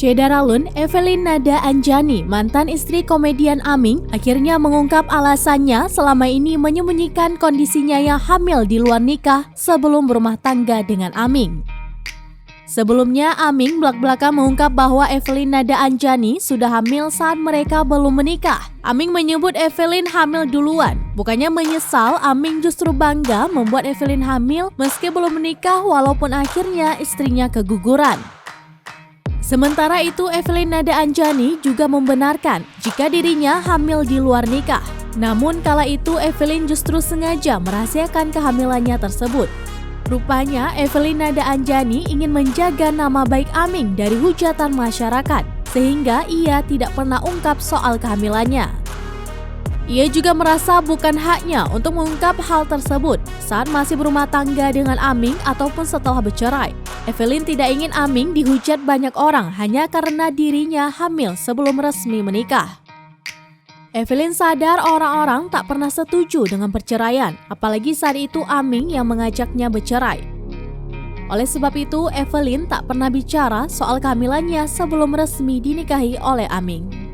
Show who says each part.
Speaker 1: Syedaralun, Evelyn Nada Anjani, mantan istri komedian Aming, akhirnya mengungkap alasannya selama ini menyembunyikan kondisinya yang hamil di luar nikah sebelum berumah tangga dengan Aming. Sebelumnya, Aming belak-belakan mengungkap bahwa Evelyn Nada Anjani sudah hamil saat mereka belum menikah. Aming menyebut Evelyn hamil duluan. Bukannya menyesal, Aming justru bangga membuat Evelyn hamil meski belum menikah walaupun akhirnya istrinya keguguran. Sementara itu, Evelyn Nada Anjani juga membenarkan jika dirinya hamil di luar nikah. Namun kala itu Evelyn justru sengaja merahasiakan kehamilannya tersebut. Rupanya Evelyn Nada Anjani ingin menjaga nama baik Aming dari hujatan masyarakat, sehingga ia tidak pernah ungkap soal kehamilannya. Ia juga merasa bukan haknya untuk mengungkap hal tersebut saat masih berumah tangga dengan Aming ataupun setelah bercerai. Evelyn tidak ingin Aming dihujat banyak orang hanya karena dirinya hamil sebelum resmi menikah. Evelyn sadar orang-orang tak pernah setuju dengan perceraian, apalagi saat itu Aming yang mengajaknya bercerai. Oleh sebab itu, Evelyn tak pernah bicara soal kehamilannya sebelum resmi dinikahi oleh Aming.